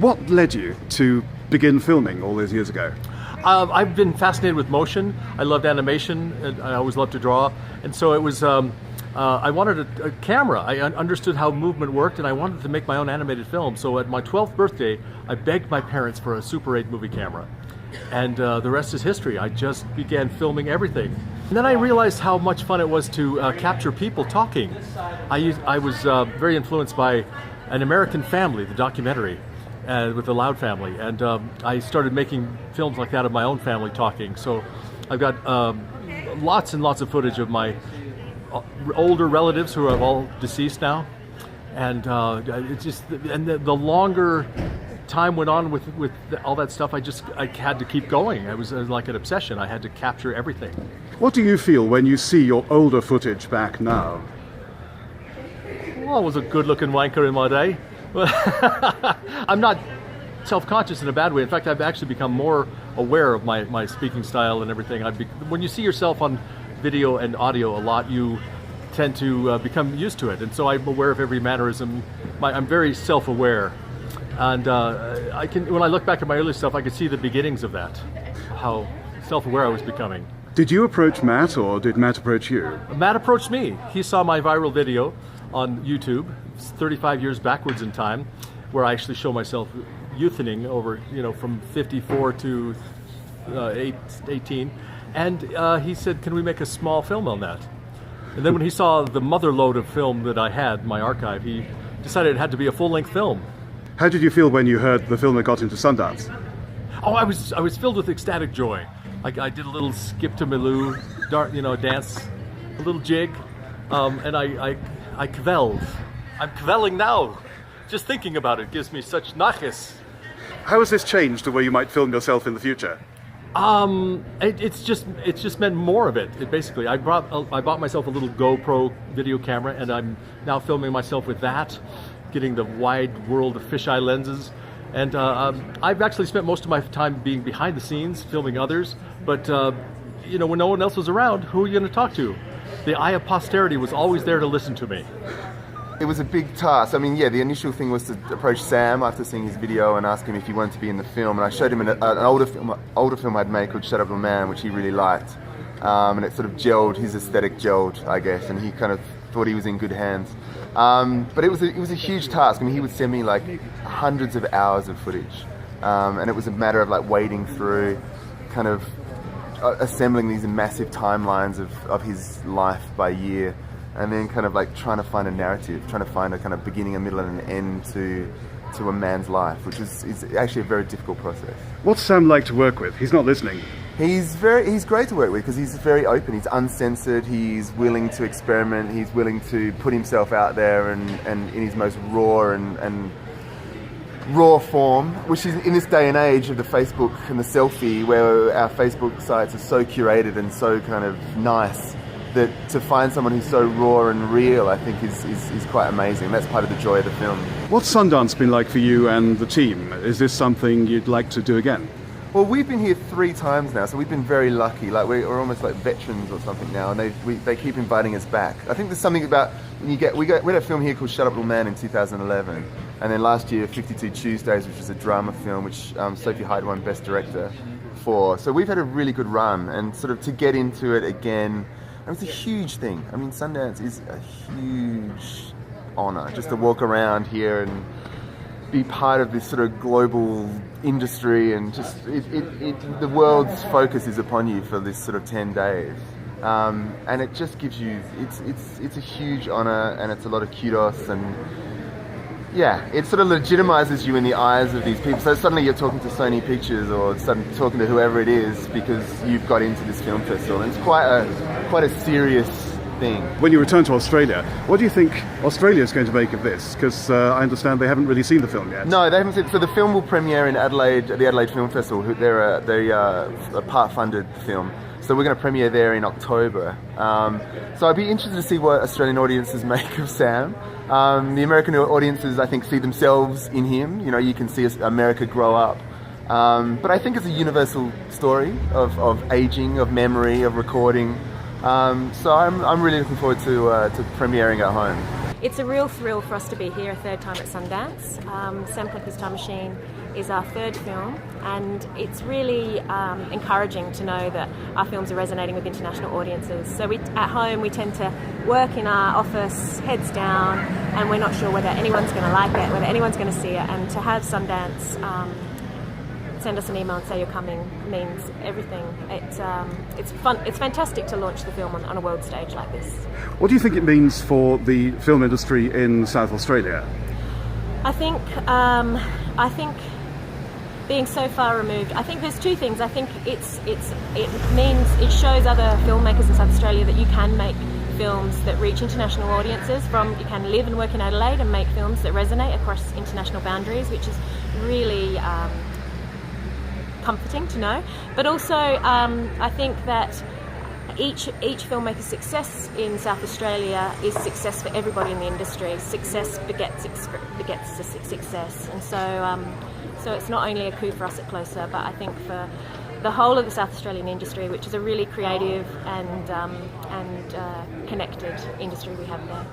What led you to begin filming all those years ago? I've been fascinated with motion. I loved animation, and I always loved to draw. And so it was, I wanted a camera. I understood how movement worked, and I wanted to make my own animated film. So at my 12th birthday, I begged my parents for a Super 8 movie camera. And the rest is history. I just began filming everything. And then I realized how much fun it was to capture people talking. I was very influenced by An American Family, the documentary, with the Loud family. And I started making films like that of my own family talking. So I've got lots and lots of footage of my older relatives who are all deceased now. And the longer time went on with all that stuff, I had to keep going. It was like an obsession. I had to capture everything. What do you feel when you see your older footage back now? Well, I was a good-looking wanker in my day. I'm not self-conscious in a bad way. In fact, I've actually become more aware of my speaking style and everything. When you see yourself on video and audio a lot, you tend to become used to it. And so I'm aware of every mannerism. I'm very self-aware. And when I look back at my early stuff, I could see the beginnings of that, how self-aware I was becoming. Did you approach Matt, or did Matt approach you? Matt approached me. He saw my viral video on YouTube, 35 years backwards in time, where I actually show myself youthening over, from 54 to 18. And he said, can we make a small film on that? And then when he saw the mother load of film that I had in my archive, he decided it had to be a full-length film. How did you feel when you heard the film had got into Sundance? Oh, I was filled with ecstatic joy. I did a little skip to Milou, dance, a little jig, and I kvelled. I'm kvelling now. Just thinking about it gives me such nachas. How has this changed the way you might film yourself in the future? It's just meant more of it. Basically, I bought myself a little GoPro video camera, and I'm now filming myself with that, getting the wide world of fisheye lenses. And I've actually spent most of my time being behind the scenes, filming others. But, when no one else was around, who are you going to talk to? The eye of posterity was always there to listen to me. It was a big task. The initial thing was to approach Sam after seeing his video and ask him if he wanted to be in the film. And I showed him an older film I'd made called Shut Up Little Man, which he really liked. And it sort of gelled, his aesthetic gelled, I guess, and he kind of thought he was in good hands. But it was a huge task. He would send me like hundreds of hours of footage, and it was a matter of wading through, kind of assembling these massive timelines of his life by year, and then kind of trying to find a narrative, trying to find a kind of beginning, a middle, and an end to a man's life, which is actually a very difficult process. What's Sam like to work with? He's not listening. He's great to work with because he's very open, he's uncensored, he's willing to experiment, he's willing to put himself out there and in his most raw and raw form, which is in this day and age of the Facebook and the selfie, where our Facebook sites are so curated and so kind of nice, that to find someone who's so raw and real, I think is quite amazing. That's part of the joy of the film. What's Sundance been like for you and the team? Is this something you'd like to do again? Well, we've been here 3 times now, so we've been very lucky. We're almost like veterans or something now, and they keep inviting us back. I think there's something about when we had a film here called Shut Up Little Man in 2011, and then last year 52 Tuesdays, which was a drama film, which Sophie Hyde won Best Director for. So we've had a really good run, and sort of to get into it again, it was a huge thing. Sundance is a huge honor just to walk around here and be part of this sort of global industry, and just the world's focus is upon you for this sort of 10 days, and it just gives you it's a huge honor, and it's a lot of kudos, and it sort of legitimizes you in the eyes of these people. So suddenly you're talking to Sony Pictures or suddenly talking to whoever it is because you've got into this film festival, and it's quite a serious thing. When you return to Australia, what do you think Australia is going to make of this? Because I understand they haven't really seen the film yet. No, they haven't seen it. So the film will premiere in Adelaide, at the Adelaide Film Festival. They're a part-funded film. So we're going to premiere there in October. So I'd be interested to see what Australian audiences make of Sam. The American audiences, I think, see themselves in him. You can see America grow up. But I think it's a universal story of aging, of memory, of recording. So I'm really looking forward to premiering at home. it's a real thrill for us to be here a third time at Sundance. Sam Klemke's Time Machine is our third film, and it's really encouraging to know that our films are resonating with international audiences. So at home we tend to work in our office, heads down, and we're not sure whether anyone's going to like it, whether anyone's going to see it, and to have Sundance send us an email and say you're coming means everything. It's fun. It's fantastic to launch the film on a world stage like this. What do you think it means for the film industry in South Australia? I think being so far removed, I think there's two things. I think it means it shows other filmmakers in South Australia that you can make films that reach international audiences. You can live and work in Adelaide and make films that resonate across international boundaries, which is really comforting to know. But also, I think that each filmmaker's success in South Australia is success for everybody in the industry. Success begets success, and so it's not only a coup for us at Closer, but I think for the whole of the South Australian industry, which is a really creative and connected industry we have there.